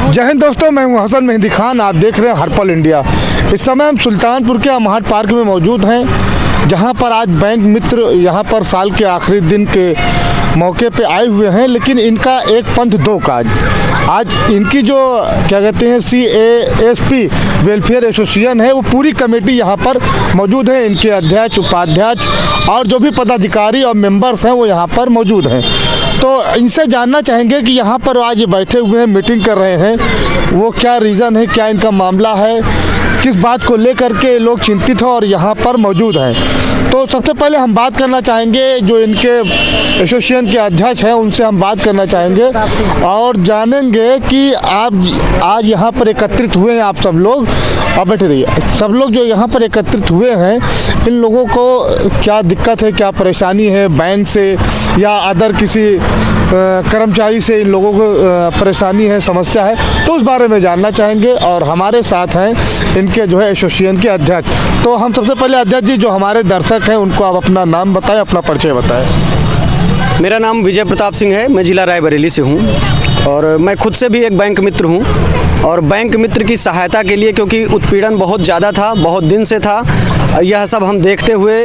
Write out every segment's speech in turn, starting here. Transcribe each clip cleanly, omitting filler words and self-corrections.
जय हिंद दोस्तों, मैं हूं हसन मेहंदी खान। आप देख रहे हैं हर पल इंडिया। इस समय हम सुल्तानपुर के अमाहट पार्क में मौजूद हैं, जहां पर आज बैंक मित्र यहां पर साल के आखिरी दिन के मौके पे आए हुए हैं। लेकिन इनका एक पंथ दो काज। आज इनकी जो क्या कहते हैं CASP वेलफेयर एसोसिएशन है, वो पूरी कमेटी यहाँ पर मौजूद है। इनके अध्यक्ष, उपाध्यक्ष और जो भी पदाधिकारी और मेंबर्स हैं वो यहाँ पर मौजूद हैं। तो इनसे जानना चाहेंगे कि यहाँ पर आज ये बैठे हुए हैं, मीटिंग कर रहे हैं, वो क्या रीज़न है, क्या इनका मामला है, किस बात को लेकर के लोग चिंतित हैं और यहाँ पर मौजूद हैं। तो सबसे पहले हम बात करना चाहेंगे जो इनके एसोसिएशन के अध्यक्ष हैं, उनसे हम बात करना चाहेंगे और जानेंगे कि आप आज यहाँ पर एकत्रित हुए हैं। आप सब लोग आप बैठे रहिए। सब लोग जो यहाँ पर एकत्रित हुए हैं, इन लोगों को क्या दिक्कत है, क्या परेशानी है बैंक से या अदर किसी कर्मचारी से इन लोगों को परेशानी है, समस्या है, तो उस बारे में जानना चाहेंगे। और हमारे साथ हैं इनके जो है एसोसिएशन के अध्यक्ष। तो हम सबसे पहले अध्यक्ष जी, जो हमारे दर्शक हैं, उनको आप अपना नाम बताएं, अपना परिचय बताएं। मेरा नाम विजय प्रताप सिंह है। मैं जिला रायबरेली से हूँ और मैं खुद से भी एक बैंक मित्र हूँ। और बैंक मित्र की सहायता के लिए, क्योंकि उत्पीड़न बहुत ज़्यादा था, बहुत दिन से था, यह सब हम देखते हुए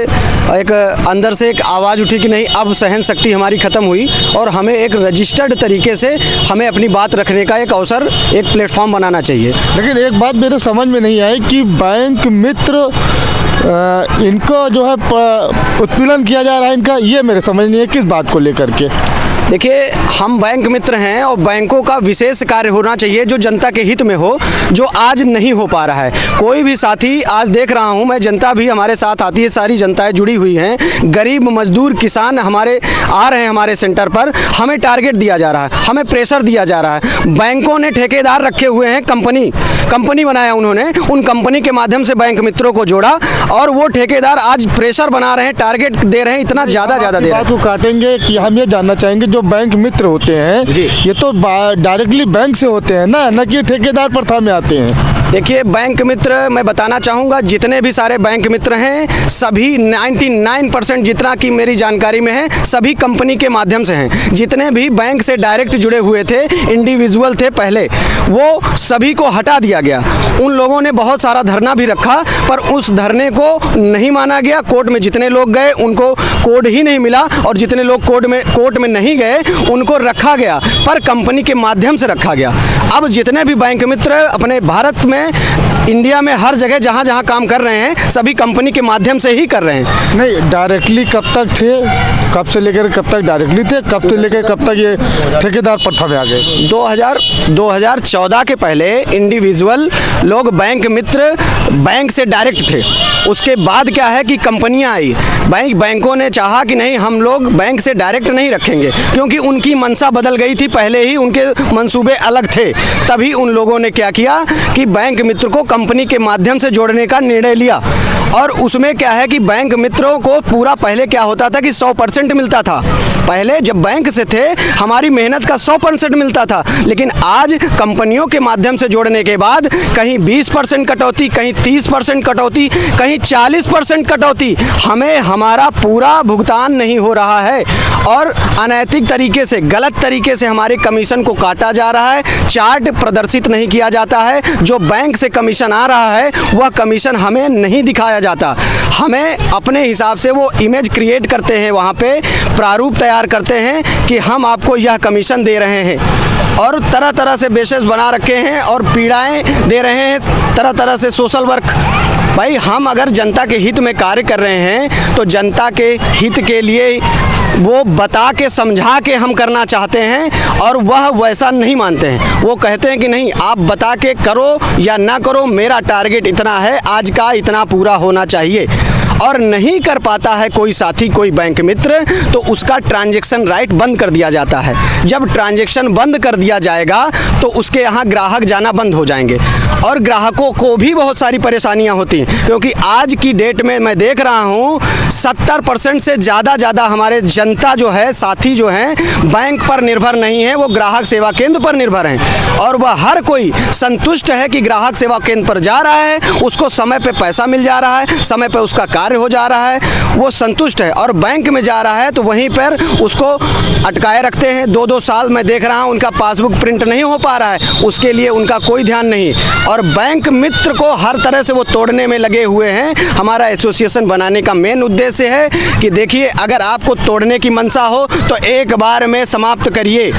एक अंदर से एक आवाज़ उठी कि नहीं, अब सहन शक्ति हमारी ख़त्म हुई और हमें एक रजिस्टर्ड तरीके से हमें अपनी बात रखने का एक अवसर, एक प्लेटफॉर्म बनाना चाहिए। लेकिन एक बात मेरे समझ में नहीं आई कि बैंक मित्र इनको जो है उत्पीड़न किया जा रहा है, इनका ये मेरे समझ नहीं है किस बात को लेकर के। देखिए, हम बैंक मित्र हैं और बैंकों का विशेष कार्य होना चाहिए जो जनता के हित में हो, जो आज नहीं हो पा रहा है। कोई भी साथी, आज देख रहा हूं मैं, जनता भी हमारे साथ आती है, सारी जनताएं जुड़ी हुई हैं, गरीब मजदूर किसान हमारे आ रहे हैं हमारे सेंटर पर, हमें टारगेट दिया जा रहा है, हमें प्रेशर दिया जा रहा है। बैंकों ने ठेकेदार रखे हुए हैं, कंपनी बनाया उन्होंने, उन कंपनी के माध्यम से बैंक मित्रों को जोड़ा और वो ठेकेदार आज प्रेशर बना रहे हैं, टारगेट दे रहे हैं, इतना ज़्यादा दे रहे हैं। बात को काटेंगे कि हम ये जानना चाहेंगे, जो बैंक मित्र होते हैं ये तो डायरेक्टली बैंक से होते हैं ना कि ठेकेदार प्रथा में आते हैं। देखिए, बैंक मित्र मैं बताना चाहूँगा, जितने भी सारे बैंक मित्र हैं सभी 99% जितना कि मेरी जानकारी में है, सभी कंपनी के माध्यम से हैं। जितने भी बैंक से डायरेक्ट जुड़े हुए थे, इंडिविजुअल थे पहले, वो सभी को हटा दिया गया। उन लोगों ने बहुत सारा धरना भी रखा, पर उस धरने को नहीं माना गया। कोर्ट में जितने लोग गए उनको कोड ही नहीं मिला और जितने लोग कोर्ट में नहीं गए उनको रखा गया, पर कंपनी के माध्यम से रखा गया। अब जितने भी बैंक मित्र अपने भारत में, इंडिया में हर जगह जहाँ जहाँ काम कर रहे हैं, सभी कंपनी के माध्यम से ही कर रहे हैं। नहीं, डायरेक्टली कब तक थे, कब से लेकर कब तक डायरेक्टली थे, कब से लेकर कब तक ये ठेकेदार प्रथा में आ गए? 2014 के पहले इंडिविजुअल लोग बैंक मित्र बैंक से डायरेक्ट थे। उसके बाद क्या है कि कंपनियां आई, बैंकों ने चाहा कि नहीं, हम लोग बैंक से डायरेक्ट नहीं रखेंगे, क्योंकि उनकी मंशा बदल गई थी, पहले ही उनके मंसूबे अलग थे। तभी उन लोगों ने क्या किया कि बैंक मित्र को कंपनी के माध्यम से जोड़ने का निर्णय लिया। और उसमें क्या है कि बैंक मित्रों को पूरा, पहले क्या होता था कि 100% मिलता था। पहले जब बैंक से थे, हमारी मेहनत का 100% मिलता था। लेकिन आज कंपनियों के माध्यम से जोड़ने के बाद कहीं 20% कटौती, कहीं 30% कटौती, कहीं 40% कटौती, हमें हमारा पूरा भुगतान नहीं हो रहा है और अनैतिक तरीके से, गलत तरीके से हमारे कमीशन को काटा जा रहा है। चार्ट प्रदर्शित नहीं किया जाता है। जो बैंक से कमीशन आ रहा है वह कमीशन हमें नहीं दिखाया जाता। हमें अपने हिसाब से वो इमेज क्रिएट करते हैं, वहाँ पे प्रारूप तैयार करते हैं कि हम आपको यह कमीशन दे रहे हैं और तरह तरह से बेसिस बना रखे हैं और पीड़ाएं दे रहे हैं, तरह तरह से सोशल वर्क। भाई, हम अगर जनता के हित में कार्य कर रहे हैं तो जनता के हित के लिए वो बता के, समझा के हम करना चाहते हैं और वह वैसा नहीं मानते हैं। वो कहते हैं कि नहीं, आप बता के करो या ना करो, मेरा टारगेट इतना है, आज का इतना पूरा होना चाहिए। और नहीं कर पाता है कोई साथी, कोई बैंक मित्र, तो उसका ट्रांजैक्शन राइट बंद कर दिया जाता है। जब ट्रांजैक्शन बंद कर दिया जाएगा तो उसके यहाँ ग्राहक जाना बंद हो जाएंगे और ग्राहकों को भी बहुत सारी परेशानियां होती हैं, क्योंकि आज की डेट में मैं देख रहा हूँ 70% से ज़्यादा हमारे जनता जो है, साथी जो हैं, बैंक पर निर्भर नहीं है, वो ग्राहक सेवा केंद्र पर निर्भर हैं। और वह हर कोई संतुष्ट है कि ग्राहक सेवा केंद्र पर जा रहा है, उसको समय पे पैसा मिल जा रहा है, समय पे उसका कार्य कार्य हो जा रहा है वो संतुष्ट है, और बैंक में जा रहा है तो वहीं पर उसको अटकाए रखते हैं। 2-2 साल मैं देख रहा हूँ उनका पासबुक प्रिंट नहीं हो पा रहा है, उसके लिए उनका कोई ध्यान नहीं, और बैंक मित्र को हर तरह से वो तोड़ने में लगे हुए हैं। हमारा एसोसिएशन बनाने का मेन उद्देश्य है कि देखिए, अगर आपको तोड़ने की मंशा हो तो एक बार में समाप्त करिए।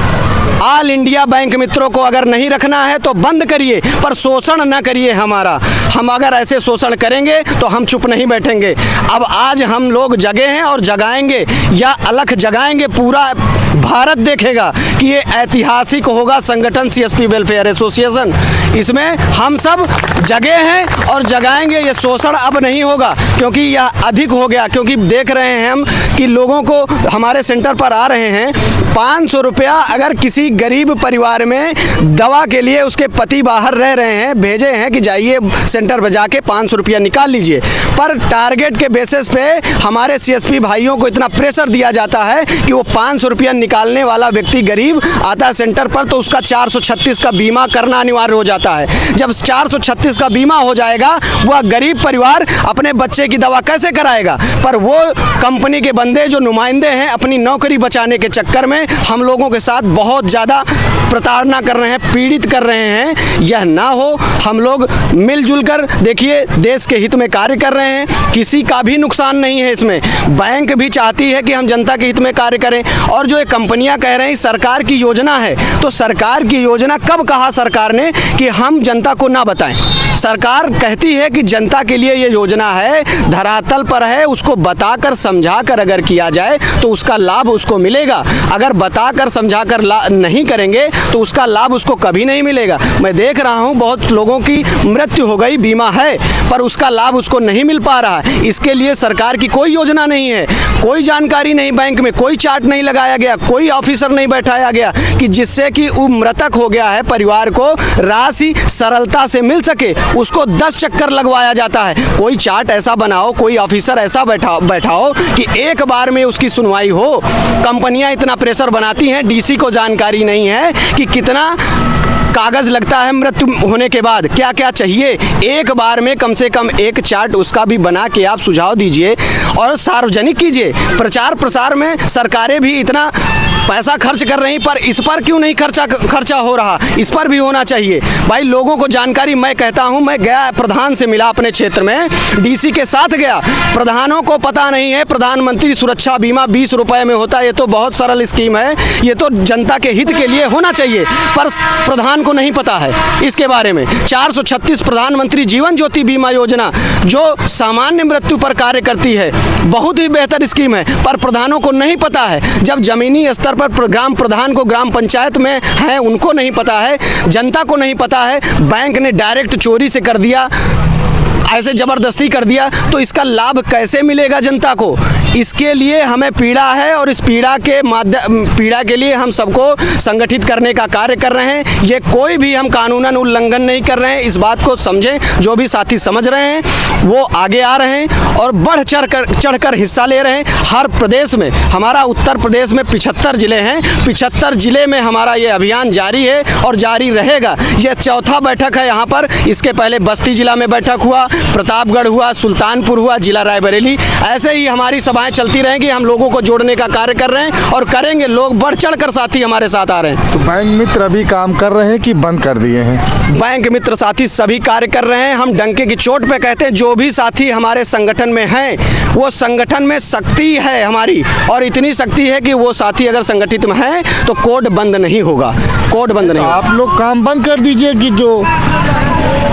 ऑल इंडिया बैंक मित्रों को अगर नहीं रखना है तो बंद करिए, पर शोषण न करिए हमारा। हम अगर ऐसे शोषण करेंगे तो हम चुप नहीं बैठेंगे। अब आज हम लोग जगे हैं और जगाएंगे, या अलख जगाएंगे, पूरा भारत देखेगा कि ये ऐतिहासिक होगा संगठन सीएसपी वेलफेयर एसोसिएशन। इसमें हम सब जगे हैं और जगाएंगे। ये शोषण अब नहीं होगा, क्योंकि यह अधिक हो गया। क्योंकि देख रहे हैं हम कि लोगों को हमारे सेंटर पर आ रहे हैं 500 रुपया, अगर किसी गरीब परिवार में दवा के लिए उसके पति बाहर रह रहे हैं, भेजे हैं कि जाइए सेंटर पर जाके 500 रुपया निकाल लीजिए, पर टारगेट के बेसिस पे हमारे सीएसपी भाइयों को इतना प्रेशर दिया जाता है कि वो 500 रुपया निकालने वाला व्यक्ति गरीब आता है सेंटर पर तो उसका 436 का बीमा करना अनिवार्य हो जाता है। जब 436 का बीमा हो जाएगा, वह गरीब परिवार अपने बच्चे की दवा कैसे कराएगा? पर वो कंपनी के बंदे जो नुमाइंदे हैं, अपनी नौकरी बचाने के चक्कर में हम लोगों के साथ बहुत ज़्यादा प्रताड़ना कर रहे हैं, पीड़ित कर रहे हैं। यह ना हो, हम लोग मिलजुल कर देखिए देश के हित में कार्य कर रहे हैं, किसी का भी नुकसान नहीं है इसमें। बैंक भी चाहती है कि हम जनता के हित में कार्य करें। और जो ये कंपनियां कह रहे हैं सरकार की योजना है, तो सरकार की योजना कब कहा सरकार ने कि हम जनता को ना बताएं? सरकार कहती है कि जनता के लिए ये योजना है, धरातल पर है, उसको बताकर समझाकर अगर किया जाए तो उसका लाभ उसको मिलेगा। अगर बताकर समझाकर नहीं करेंगे तो उसका लाभ उसको कभी नहीं मिलेगा। मैं देख रहा हूँ बहुत लोगों की मृत्यु हो गई, बीमा है, पर उसका लाभ उसको नहीं मिल पा रहा है। इसके लिए सरकार की कोई योजना नहीं है, कोई जानकारी नहीं, बैंक में कोई चार्ट नहीं लगाया गया, कोई ऑफिसर नहीं बैठाया गया कि जिससे कि वो मृतक हो गया है परिवार को राशि सरलता से मिल सके, उसको 10 चक्कर लगवाया जाता है। कोई चार्ट ऐसा बनाओ, कोई ऑफिसर ऐसा बैठाओ कि एक बार में उसकी सुनवाई हो। कंपनियां इतना प्रेशर बनाती हैं, डीसी को जानकारी नहीं है कि कितना कागज लगता है मृत्यु होने के बाद, क्या क्या चाहिए। एक बार में कम से कम एक चार्ट उसका भी बना के आप सुझाव दीजिए और सार्वजनिक कीजिए। प्रचार प्रसार में सरकारें भी इतना पैसा खर्च कर रही, पर इस पर क्यों नहीं खर्चा हो रहा? इस पर भी होना चाहिए भाई, लोगों को जानकारी। मैं कहता हूं, मैं गया प्रधान से मिला अपने क्षेत्र में, डीसी के साथ गया, प्रधानों को पता नहीं है प्रधानमंत्री सुरक्षा बीमा 20 रुपए में होता है। ये तो बहुत सरल स्कीम है, ये तो जनता के हित के लिए होना चाहिए, पर प्रधान को नहीं पता है इसके बारे में। 436 प्रधानमंत्री जीवन ज्योति बीमा योजना जो सामान्य मृत्यु पर कार्य करती है, बहुत ही बेहतर स्कीम है, पर प्रधानों को नहीं पता है। जब जमीनी स्तर पर ग्राम प्रधान को, ग्राम पंचायत में है, उनको नहीं पता है, जनता को नहीं पता है, बैंक ने डायरेक्ट चोरी से कर दिया, ऐसे ज़बरदस्ती कर दिया, तो इसका लाभ कैसे मिलेगा जनता को? इसके लिए हमें पीड़ा है और इस पीड़ा के लिए हम सबको संगठित करने का कार्य कर रहे हैं। ये कोई भी हम कानूनन उल्लंघन नहीं कर रहे हैं, इस बात को समझें। जो भी साथी समझ रहे हैं वो आगे आ रहे हैं और बढ़ चढ़कर हिस्सा ले रहे हैं। हर प्रदेश में, हमारा उत्तर प्रदेश में 75 ज़िले हैं, 75 ज़िले में हमारा ये अभियान जारी है और जारी रहेगा। यह चौथा बैठक है यहाँ पर। इसके पहले बस्ती जिला में बैठक हुआ, प्रतापगढ़ हुआ, सुल्तानपुर हुआ, जिला रायबरेली। ऐसे ही हमारी सभाएं चलती रहेंगी। हम लोगों को जोड़ने का कार्य कर रहे हैं और करेंगे। लोग बढ़ चढ़कर साथी हमारे साथ आ रहे हैं। तो बैंक मित्र अभी काम कर रहे हैं कि बंद कर दिए हैं? बैंक मित्र साथी सभी कार्य कर रहे हैं। हम डंके की चोट पे कहते हैं, जो भी साथी हमारे संगठन में हैं, वो संगठन में शक्ति है हमारी, और इतनी शक्ति है कि वो साथी अगर संगठित में हैं तो कोड बंद नहीं होगा, कोड बंद नहीं होगा। आप लोग काम बंद कर दीजिए कि जो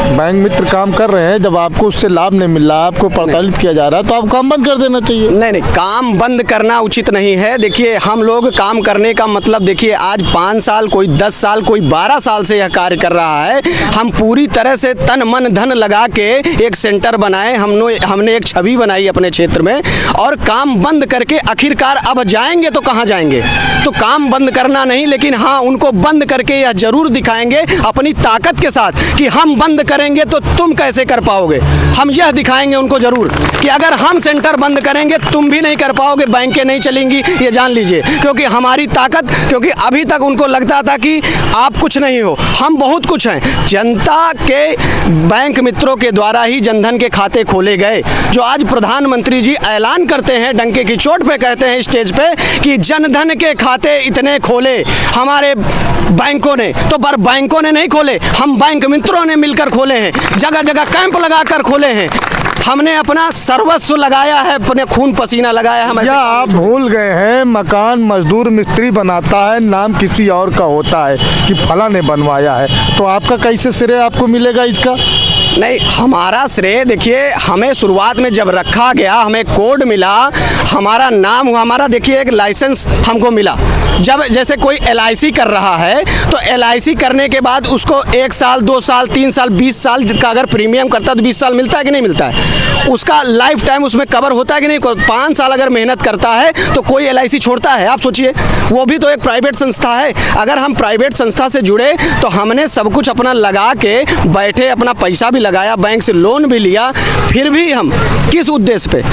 बैंक मित्र काम कर रहे हैं, जब आपको उससे लाभ नहीं मिल रहा, आपको प्रताड़ित किया जा रहा है, तो आप काम बंद कर देना चाहिए। नहीं, काम बंद करना उचित नहीं है। देखिए, हम लोग काम करने का मतलब, देखिए आज 5 साल, कोई 10 साल, कोई 12 साल से यह कार्य कर रहा है। हम पूरी तरह से तन मन धन लगा के एक सेंटर बनाए, हमने एक छवि बनाई अपने क्षेत्र में, और काम बंद करके आखिरकार अब जाएंगे तो कहाँ जाएंगे? तो काम बंद करना नहीं, लेकिन हाँ, उनको बंद करके यह जरूर दिखाएंगे अपनी ताकत के साथ कि हम बंद बंद करेंगे तो तुम कैसे कर पाओगे। हम यह दिखाएंगे उनको ज़रूर कि अगर हम सेंटर बंद करेंगे तुम भी नहीं कर पाओगे, बैंकें नहीं चलेंगी, ये जान लीजिए। क्योंकि हमारी ताकत, क्योंकि अभी तक उनको लगता था कि आप कुछ नहीं हो, हम बहुत कुछ हैं। जनता के बैंक मित्रों के द्वारा ही जनधन के खाते खोले गए। जो आज प्रधानमंत्री जी ऐलान करते हैं, डंके की चोट पे कहते हैं स्टेज पे कि जनधन के खाते इतने खोले हमारे बैंकों ने, तो पर बैंकों ने नहीं खोले, हम बैंक मित्रों ने मिलकर खोले हैं। जगह जगह कैंप लगाकर खोले हैं। हमने अपना सर्वस्व लगाया है, अपने खून पसीना लगाया है। क्या आप भूल गए हैं मकान मजदूर मिस्त्री बनाता है, नाम किसी और का होता है कि फला ने बनवाया है, तो आपका कैसे श्रेय आपको मिलेगा इसका? नहीं, हमारा श्रेय देखिए, हमें शुरुआत में जब रखा गया, हमें कोड मिला, हमारा नाम हुआ, हमारा देखिए एक लाइसेंस हमको मिला। जब जैसे कोई LIC कर रहा है तो LIC करने के बाद उसको 1 साल 2 साल 3 साल 20 साल का अगर प्रीमियम करता है तो 20 साल मिलता है कि नहीं मिलता है, उसका लाइफ टाइम उसमें कवर होता है कि नहीं। 5 साल अगर मेहनत करता है तो कोई LIC छोड़ता है? आप सोचिए, वो भी तो एक प्राइवेट संस्था है। अगर हम प्राइवेट संस्था से जुड़े तो हमने सब कुछ अपना लगा के बैठे, अपना पैसा भी लगाया, बैंक से लोन भी लिया, फिर भी हम किस उद्देश्य पे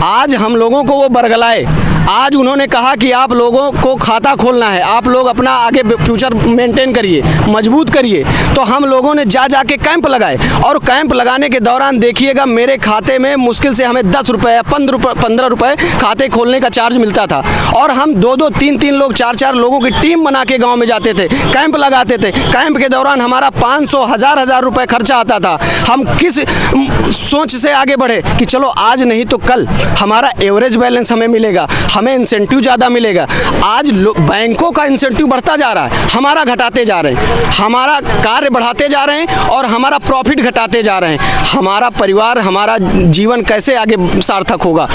आज हम लोगों को वो बरगलाए। आज उन्होंने कहा कि आप लोगों को खाता खोलना है, आप लोग अपना आगे फ्यूचर मेंटेन करिए, मजबूत करिए। तो हम लोगों ने जा के कैंप लगाए, और कैंप लगाने के दौरान देखिएगा मेरे खाते में मुश्किल से हमें 10 रुपये 15 रुपये खाते खोलने का चार्ज मिलता था। और हम 2-2 3-3 लोग 4-4 लोगों की टीम बना के गाँव में जाते थे, कैंप लगाते थे। कैंप के दौरान हमारा 500 हज़ार रुपये खर्चा आता था। हम किस सोच से आगे बढ़े कि चलो आज नहीं तो कल हमारा एवरेज बैलेंस हमें मिलेगा, हमें इंसेंटिव ज़्यादा मिलेगा। आज बैंकों का इंसेंटिव बढ़ता जा रहा है, हमारा घटाते जा रहे हैं, हमारा कार्य बढ़ाते जा रहे हैं और हमारा प्रॉफिट घटाते जा रहे हैं। हमारा परिवार, हमारा जीवन कैसे आगे सार्थक होगा,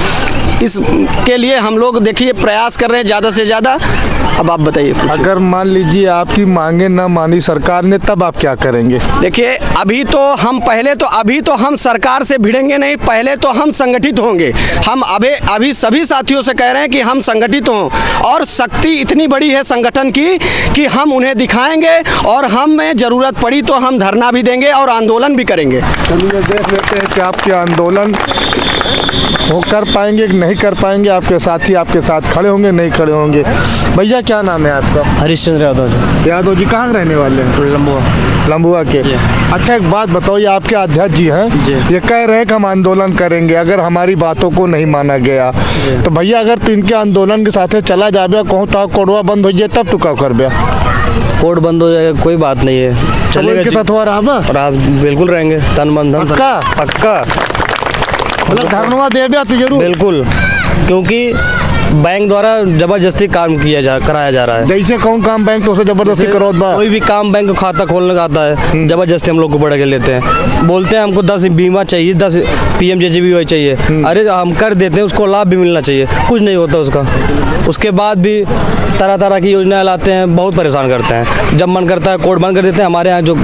इसके लिए हम लोग देखिए प्रयास कर रहे हैं ज़्यादा से ज़्यादा। अब आप बताइए। अगर मान लीजिए आपकी मांगे न मानी सरकार ने, तब आप क्या करेंगे? देखिए, अभी तो हम सरकार से भिड़ेंगे नहीं, पहले तो हम संगठित होंगे। हम अभी सभी साथियों से कह रहे हैं कि हम संगठित हों, और शक्ति इतनी बड़ी है संगठन की कि हम उन्हें दिखाएंगे, और हमें ज़रूरत पड़ी तो हम धरना भी देंगे और आंदोलन भी करेंगे। चलिए देख लेते हैं कि आपके आंदोलन वो कर पाएंगे कि नहीं कर पाएंगे। आपके साथी आपके साथ खड़े होंगे नहीं खड़े होंगे। भैया क्या नाम है आपका? हरीशचंद्र यादव जी। यादव जी कहाँ के रहने वाले हैं? लंबुआ के। अच्छा एक बात बताओ, ये आपके अध्यक्ष जी हैं, ये कह रहे हैं कि हम आंदोलन करेंगे अगर हमारी बातों को नहीं माना गया। तो भैया अगर तू इनके आंदोलन के साथ चला जाबे, कहूँ तो कोड़वा बंद हो जाए, तब तू क्या करबे? कोड बंद हो जाएगा, कोई बात नहीं है, चलेगा इनके साथ हुआ रहा और आप बिल्कुल रहेंगे, तन मन धन पक्का। मतलब धन्यवाद देबे तो जरूर, बिल्कुल, क्योंकि बैंक द्वारा जबरदस्ती काम कराया जा रहा है। जैसे कौन काम बैंक तो जबरदस्ती करो? कोई भी काम बैंक को खाता खोलने का आता है, जबरदस्ती हम लोग को बढ़ा के लेते हैं। बोलते हैं हमको 10 बीमा चाहिए, 10 PMJJBY चाहिए, अरे हम कर देते हैं, उसको लाभ भी मिलना चाहिए, कुछ नहीं होता उसका। उसके बाद भी तरह तरह की योजनाएं लाते हैं, बहुत परेशान करते हैं। जब मन करता है कोड बंद कर देते हैं। हमारे यहाँ जो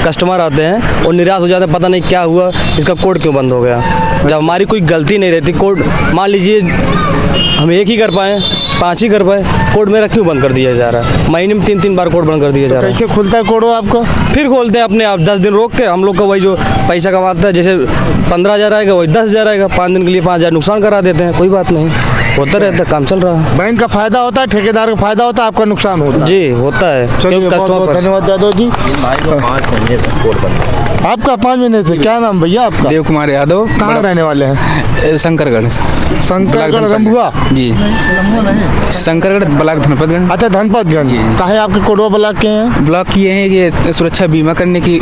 कस्टमर आते हैं वो निराश हो जाते हैं, पता नहीं क्या हुआ, इसका कोड क्यों बंद हो गया। जब हमारी कोई गलती नहीं रहती, कोड मान लीजिए हम एक ही कर पाएँ, 5 ही कर पाए, कोड मेरा क्यों बंद कर दिया जा रहा है? महीने में 3-3 बार कोड बंद कर दिया जा रहा है। कैसे खुलता है कोड आपका? फिर खोलते हैं अपने आप, 10 दिन रोक के। हम लोग का वही जो पैसा कमाता है, जैसे 15,000 आएगा वही 10,000 आएगा, 5 दिन के लिए 5,000 नुकसान करा देते हैं। कोई बात नहीं, होता रहता है, काम चल रहा है। बैंक का फायदा होता है, ठेकेदार का फायदा होता है, आपका नुकसान होता है। जी होता है। धन्यवाद यादव जी। आपका 5 महीने से क्या नाम भैया आपका? देव कुमार यादव। कहाँ रहने वाले हैं? शंकरगढ़। शंकरगढ़ रंभुआ जी, शंकरगढ़ ब्लॉक धनपतगंज। अच्छा धनपतगंज। कहे आपके कोडवा ब्लॉक के हैं? ब्लॉक किए हैं ये सुरक्षा बीमा करने की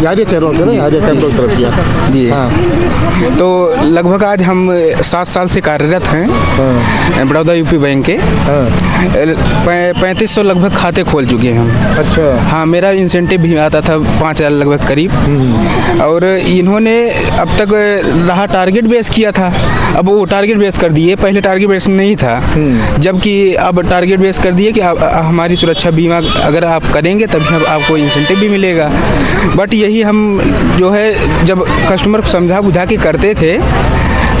यार ये चेहरों से ना तरफ किया जी। हाँ। तो लगभग आज हम 7 साल से कार्यरत हैं बड़ौदा यूपी बैंक के। 3500 लगभग खाते खोल चुके हैं हम। अच्छा। हाँ, मेरा इंसेंटिव भी आता था 5,000 लगभग करीब। और इन्होंने अब तक रहा टारगेट बेस किया था, अब वो टारगेट बेस कर दिए। पहले टारगेट बेस नहीं था, जबकि अब टारगेट बेस कर दिए कि हमारी सुरक्षा बीमा अगर आप करेंगे तभी आपको इंसेंटिव भी मिलेगा। बट यही हम जो है जब कस्टमर को समझा बुझा के करते थे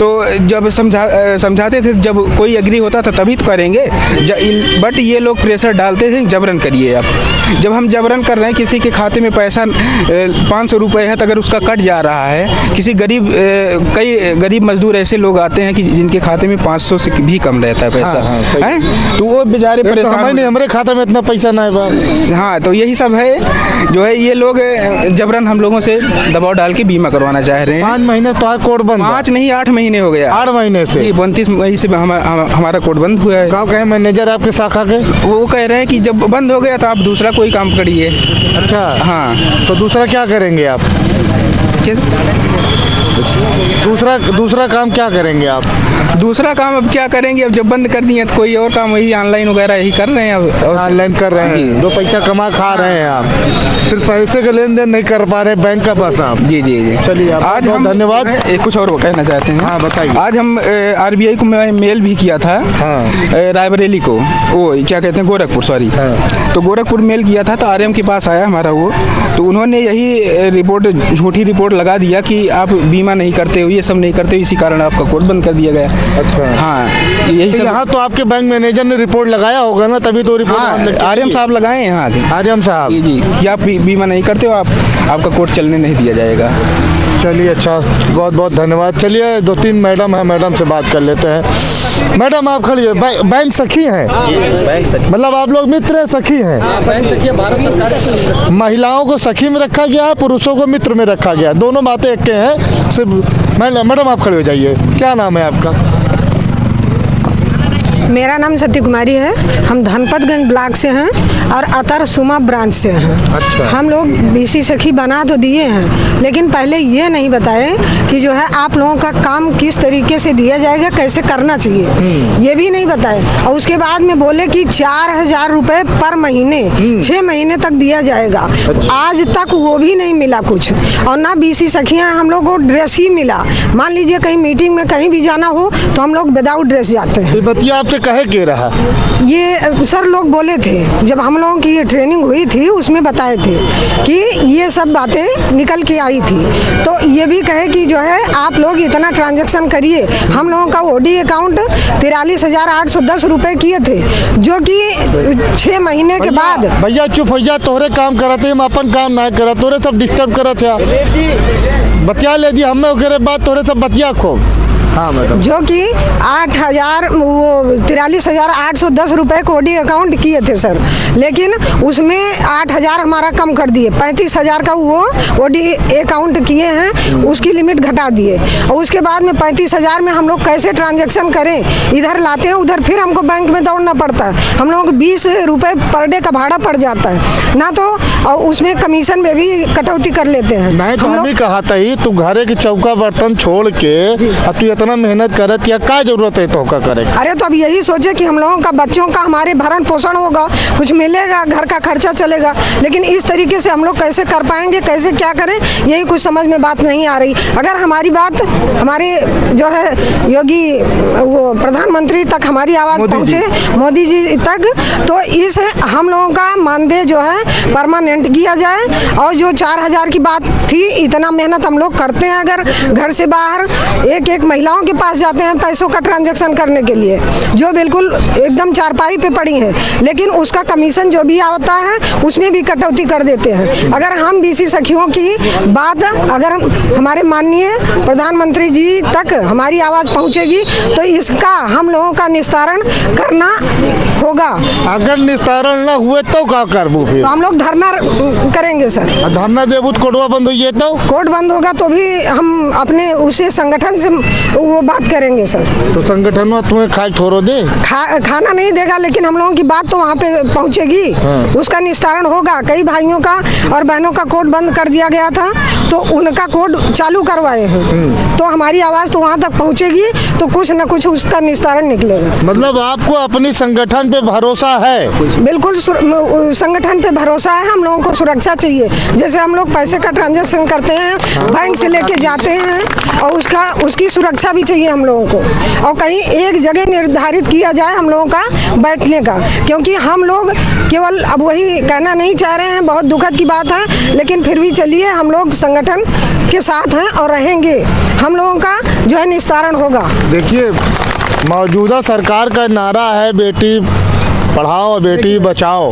तो जब समझाते थे, जब कोई एग्री होता था तभी तो करेंगे, बट ये लोग प्रेशर डालते थे जबरन करिए। अब जब हम जबरन कर रहे हैं, किसी के खाते में पैसा 500 रुपये है तो अगर उसका कट जा रहा है, किसी कई गरीब मजदूर ऐसे लोग आते हैं कि जिनके खाते में 500 से भी कम रहता है पैसा, हैं, तो वो बेचारे परेशान। हमारे खाते में इतना पैसा ना है। हाँ, तो यही सब है जो है, ये लोग जबरन हम लोगों से दबाव डाल के बीमा करवाना चाह रहे हैं। 5 महीने तो कोड बंद, 5 नहीं 8 महीने हो गया। 8 महीने से 29 मई से हमारा कोड बंद हुआ है। क्या कहे मैनेजर आपके शाखा के? वो कह रहे हैं कि जब बंद हो गया तो आप दूसरा कोई काम करिए। अच्छा, हाँ, तो दूसरा क्या करेंगे आप? दूसरा काम क्या करेंगे आप? दूसरा काम अब क्या करेंगे? अब जब बंद कर दिए तो कोई और काम वही ऑनलाइन वगैरह यही कर रहे हैं। अब ऑनलाइन कर रहे जी। हैं, 2 पैसा कमा खा रहे हैं आप, सिर्फ पैसे का लेन देन नहीं कर पा रहे बैंक का बस आप। जी जी जी। चलिए, आज बहुत हम धन्यवाद। कुछ और कहना चाहते हैं। हाँ, बताइए। आज हम RBI को मैं मेल भी किया था। हाँ। रायबरेली को, वो क्या कहते हैं, गोरखपुर, सॉरी। हाँ। तो गोरखपुर मेल किया था, तो RM के पास आया हमारा वो, तो उन्होंने यही रिपोर्ट, झूठी रिपोर्ट लगा दिया कि आप बीमा नहीं करते हो, ये सब नहीं करते हो, इसी कारण आपका कोड बंद कर दिया गया। अच्छा। हाँ, यही सब। यहाँ तो आपके बैंक मैनेजर ने रिपोर्ट लगाया होगा ना, तभी तो रिपोर्ट। हाँ, RM साहब लगाए यहाँ आगे। RM साहब जी, कि आप बीमा नहीं करते हो, आपका कोड चलने नहीं दिया जाएगा। चलिए, अच्छा, बहुत बहुत धन्यवाद। चलिए, 2-3 मैडम हैं, मैडम से बात कर लेते हैं। मैडम, आप खड़ी है, बैंक सखी हैं? मतलब आप लोग मित्र हैं, सखी हैं? बैंक सखी है, भारत सरकार। महिलाओं को सखी में रखा गया है, पुरुषों को मित्र में रखा गया, दोनों बातें एक के हैं सिर्फ। मैडम, आप खड़े हो जाइए, क्या नाम है आपका? मेरा नाम सत्य कुमारी है। हम धनपतगंज ब्लॉक से हैं और अतर सुमा ब्रांच से हैं। अच्छा। हम लोग BC सखी बना तो दिए हैं, लेकिन पहले ये नहीं बताए कि जो है आप लोगों का काम किस तरीके से दिया जाएगा, कैसे करना चाहिए, ये भी नहीं बताए। और उसके बाद में बोले कि 4000 रुपये पर महीने 6 महीने तक दिया जाएगा। आज तक वो भी नहीं मिला कुछ, और ना BC सखियाँ हम लोग को ड्रेस ही मिला। मान लीजिए कहीं मीटिंग में कहीं भी जाना हो तो हम लोग विदाउट ड्रेस जाते हैं। ये बतिया आपसे कहे के रहा? ये सर लोग बोले थे, जब हम लोगों की ये ट्रेनिंग हुई थी उसमें बताए थे कि ये सब बातें निकल के आई थी। तो ये भी कहे कि जो है आप लोग इतना ट्रांजैक्शन करिए। हम लोगों का OD अकाउंट 43,810 रुपये किए थे, जो कि 6 महीने के बाद। भैया चुप भैया, तोहरे काम करते हम अपन काम ना करत, तोरे सब डिस्टर्ब करत है। बतिया ले दी हमें ओकरे बाद तोरे सब बतिया खो। हाँ मैडम। जो कि 43,810 रुपये को OD अकाउंट किए थे सर, लेकिन उसमें 8,000 हमारा कम कर दिए। 35,000 का वो OD अकाउंट किए हैं, उसकी लिमिट घटा दिए। और उसके बाद में 35,000 में हम लोग कैसे ट्रांजैक्शन करें, इधर लाते हैं उधर फिर हमको बैंक में दौड़ना पड़ता है। हम लोगों को 20 रुपये पर डे का भाड़ा पड़ जाता है ना, तो और उसमें कमीशन में भी कटौती कर लेते हैं। नहीं तो हम भी कहा था ही, तू घरे के चौका बर्तन छोड़ के अब तू इतना मेहनत करत या क्या जरूरत है तो का करे? अरे तो अब यही सोचे कि हम लोगों का बच्चों का हमारे भरण पोषण होगा, कुछ मिलेगा, घर का खर्चा चलेगा, लेकिन इस तरीके से हम लोग कैसे कर पाएंगे, कैसे क्या करें, यही कुछ समझ में बात नहीं आ रही। अगर हमारी बात हमारे जो है योगी वो प्रधानमंत्री तक हमारी आवाज़ पहुँचे, मोदी जी तक, तो इस हम लोगों का मानदेय जो है परमानेंट किया जाए। और जो 4000 की बात थी, इतना मेहनत हम लोग करते हैं, अगर घर से बाहर एक महिलाओं के पास जाते हैं पैसों का ट्रांजैक्शन करने के लिए, जो बिल्कुल एकदम चारपाई पे पड़ी हैं, लेकिन उसका कमीशन जो भी आता है उसमें भी कटौती कर देते हैं। अगर हम BC सखियों की बात अगर हमारे माननीय प्रधानमंत्री जी तक हमारी आवाज़ पहुंचेगी तो इसका हम लोगों का निस्तारण करना होगा। अगर निस्तारण न हुए तो क्या करबू फिर? तो हम लोग धरना करेंगे सर। धरना देबू तो कोटवा बंद हो तो? कोर्ट बंद होगा तो भी हम अपने उसे संगठन से वो बात करेंगे सर। तो संगठन में तुम्हें खाए छोड़ो दे? खाना नहीं देगा, लेकिन हम लोगों की बात तो वहाँ पे पहुँचेगी। हाँ। उसका निस्तारण होगा। कई भाइयों का और बहनों का कोड बंद कर दिया गया था, तो उनका कोड चालू करवाए हैं, तो हमारी आवाज़ तो वहाँ तक पहुँचेगी, तो कुछ न कुछ उसका निस्तारण निकलेगा। मतलब आपको अपनी संगठन पे भरोसा है? बिल्कुल संगठन पे भरोसा है। हम लोगों को सुरक्षा चाहिए। जैसे हम लोग पैसे का ट्रांजैक्शन करते हैं, बैंक से लेके जाते हैं और उसकी सुरक्षा सुरक्षा भी चाहिए हम लोगों को, और कहीं एक जगह निर्धारित किया जाए हम लोगों का बैठने का, क्योंकि हम लोग केवल अब वही कहना नहीं चाह रहे हैं, बहुत दुखद की बात है, लेकिन फिर भी चलिए हम लोग संगठन के साथ हैं और रहेंगे, हम लोगों का जो है निस्तारण होगा। देखिए, मौजूदा सरकार का नारा है बेटी पढ़ाओ बेटी बचाओ,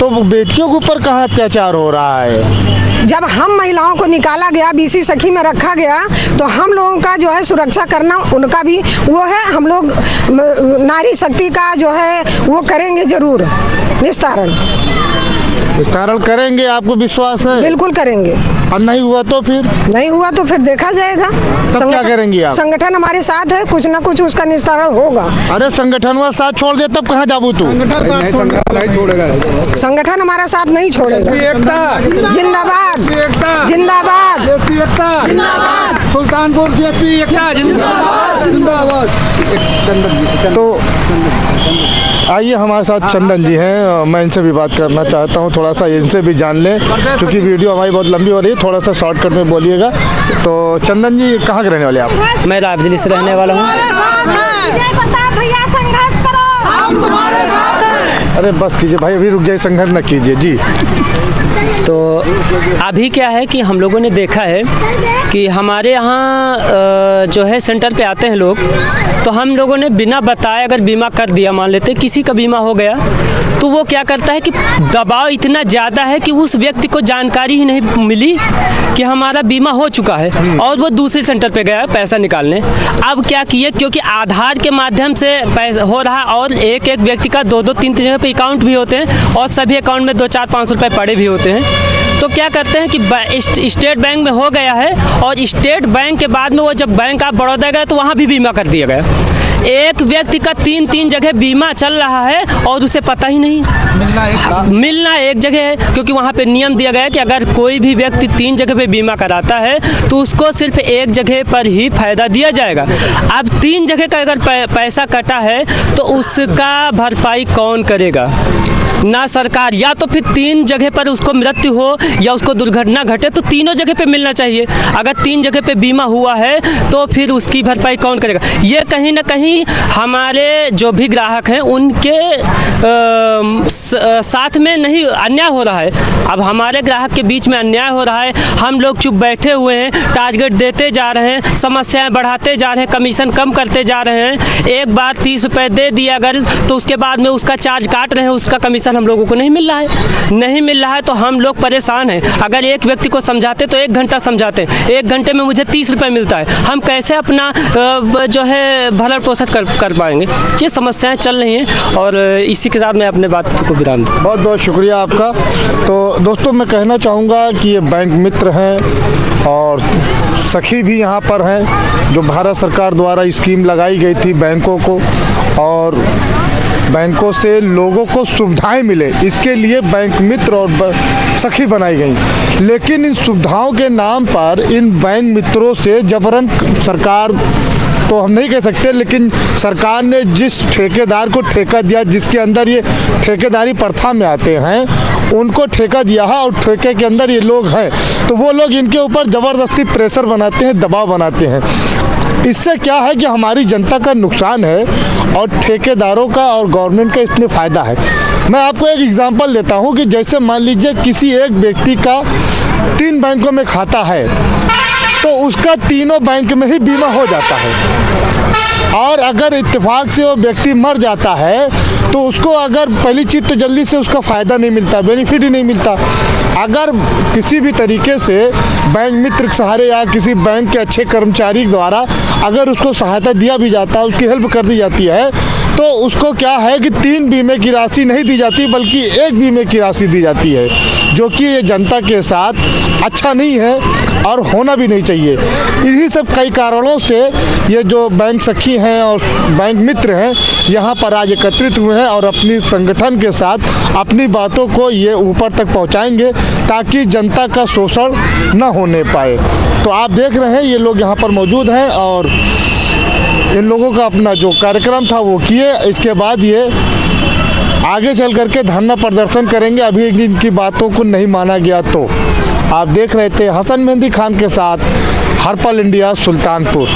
तो बेटियों के ऊपर कहाँ अत्याचार हो रहा है? जब हम महिलाओं को निकाला गया, बीसी सखी में रखा गया, तो हम लोगों का जो है सुरक्षा करना उनका भी वो है, हम लोग नारी शक्ति का जो है वो करेंगे जरूर निस्तारण करेंगे। आपको विश्वास है? बिल्कुल करेंगे। और नहीं हुआ तो फिर? नहीं हुआ तो फिर देखा जाएगा। तब क्या करेंगी आप? संगठन हमारे साथ है, कुछ ना कुछ उसका निस्तारण होगा। अरे संगठन वो साथ छोड़ दे तब कहाँ जाबू तू? संगठन हमारा साथ नहीं छोड़ेगा। जिंदाबाद जिंदाबाद जिंदाबाद सुल्तानपुर CSP एकता जिंदाबाद। तो आइए, हमारे साथ चंदन जी हैं, मैं इनसे भी बात करना चाहता हूं, थोड़ा सा इनसे भी जान लें, क्योंकि वीडियो हमारी बहुत लंबी हो रही है, थोड़ा सा शॉर्टकट में बोलिएगा। तो चंदन जी, कहाँ के रहने वाले आप? मैं रायबरेली से रहने वाला हूँ। भैया संघर्ष करो, हम तुम्हारे साथ हैं। अरे बस कीजिए भाई, अभी रुक जाइए, संघर्ष न कीजिए जी। तो अभी क्या है कि हम लोगों ने देखा है कि हमारे यहाँ जो है सेंटर पे आते हैं लोग, तो हम लोगों ने बिना बताए अगर बीमा कर दिया, मान लेते किसी का बीमा हो गया, तो वो क्या करता है कि दबाव इतना ज़्यादा है कि उस व्यक्ति को जानकारी ही नहीं मिली कि हमारा बीमा हो चुका है, और वो दूसरे सेंटर पे गया पैसा निकालने। अब क्या किए, क्योंकि आधार के माध्यम से पैसा हो रहा, और एक एक व्यक्ति का 2-2-3 जगह पे अकाउंट भी होते हैं, और सभी अकाउंट में 200-400-500 रुपये पड़े भी होते हैं। तो क्या करते हैं कि स्टेट बैंक में हो गया है, और स्टेट बैंक के बाद में वो जब बैंक ऑफ बड़ौदा गए तो वहाँ भी बीमा कर दिया गया। एक व्यक्ति का 3-3 जगह बीमा चल रहा है और उसे पता ही नहीं। मिलना एक जगह है, क्योंकि वहाँ पे नियम दिया गया है कि अगर कोई भी व्यक्ति 3 जगह पे बीमा कराता है तो उसको सिर्फ एक जगह पर ही फायदा दिया जाएगा। अब 3 जगह का अगर पैसा कटा है तो उसका भरपाई कौन करेगा? ना सरकार, या तो फिर 3 जगह पर उसको मृत्यु हो या उसको दुर्घटना घटे तो तीनों जगह पे मिलना चाहिए। अगर 3 जगह पे बीमा हुआ है तो फिर उसकी भरपाई कौन करेगा? ये कहीं ना कहीं हमारे जो भी ग्राहक हैं उनके साथ में नहीं अन्याय हो रहा है। अब हमारे ग्राहक के बीच में अन्याय हो रहा है, हम लोग चुप बैठे हुए हैं, टारगेट देते जा रहे हैं, समस्याएं बढ़ाते जा रहे हैं, कमीशन कम करते जा रहे हैं। एक बार 30 रुपये दे दिया अगर, तो उसके बाद में उसका चार्ज काट रहे हैं, उसका कमीशन हम लोगों को नहीं मिल रहा है। नहीं मिल रहा है तो हम लोग परेशान हैं। अगर एक व्यक्ति को समझाते तो 1 घंटा समझाते, 1 घंटे में मुझे 30 रुपये मिलता है, हम कैसे अपना जो है भरण पोषण कर पाएंगे? ये समस्याएं चल रही हैं, और इसी के साथ मैं अपने बात को विराम दूँ। बहुत बहुत शुक्रिया आपका। तो दोस्तों, मैं कहना चाहूँगा कि ये बैंक मित्र हैं और सखी भी यहाँ पर हैं, जो भारत सरकार द्वारा स्कीम लगाई गई थी बैंकों को, और बैंकों से लोगों को सुविधाएं मिले, इसके लिए बैंक मित्र और सखी बनाई गई। लेकिन इन सुविधाओं के नाम पर इन बैंक मित्रों से जबरन सरकार, तो हम नहीं कह सकते, लेकिन सरकार ने जिस ठेकेदार को ठेका दिया, जिसके अंदर ये ठेकेदारी प्रथा में आते हैं, उनको ठेका दिया है, और ठेके के अंदर ये लोग हैं, तो वो लोग इनके ऊपर ज़बरदस्ती प्रेशर बनाते हैं, दबाव बनाते हैं। इससे क्या है कि हमारी जनता का नुकसान है, और ठेकेदारों का और गवर्नमेंट का इसमें फ़ायदा है। मैं आपको एक एग्जांपल देता हूं कि जैसे मान लीजिए किसी एक व्यक्ति का 3 बैंकों में खाता है, तो उसका तीनों बैंक में ही बीमा हो जाता है, और अगर इत्तेफाक से वो व्यक्ति मर जाता है तो उसको अगर पहली चीज़ तो जल्दी से उसका फ़ायदा नहीं मिलता, बेनिफिट ही नहीं मिलता। अगर किसी भी तरीके से बैंक मित्र के सहारे या किसी बैंक के अच्छे कर्मचारी द्वारा अगर उसको सहायता दिया भी जाता है, उसकी हेल्प कर दी जाती है, तो उसको क्या है कि 3 बीमे की राशि नहीं दी जाती, बल्कि 1 बीमे की राशि दी जाती है, जो कि ये जनता के साथ अच्छा नहीं है और होना भी नहीं चाहिए। इन्हीं सब कई कारणों से ये जो बैंक सखी हैं और बैंक मित्र हैं यहाँ पर आज एकत्रित हुए हैं, और अपनी संगठन के साथ अपनी बातों को ये ऊपर तक पहुँचाएंगे ताकि जनता का शोषण न होने पाए। तो आप देख रहे हैं ये लोग यहाँ पर मौजूद हैं, और इन लोगों का अपना जो कार्यक्रम था वो किए। इसके बाद ये आगे चल करके धरना प्रदर्शन करेंगे, अभी इनकी बातों को नहीं माना गया तो। आप देख रहे थे हसन मेहंदी खान के साथ हर पल इंडिया, सुल्तानपुर।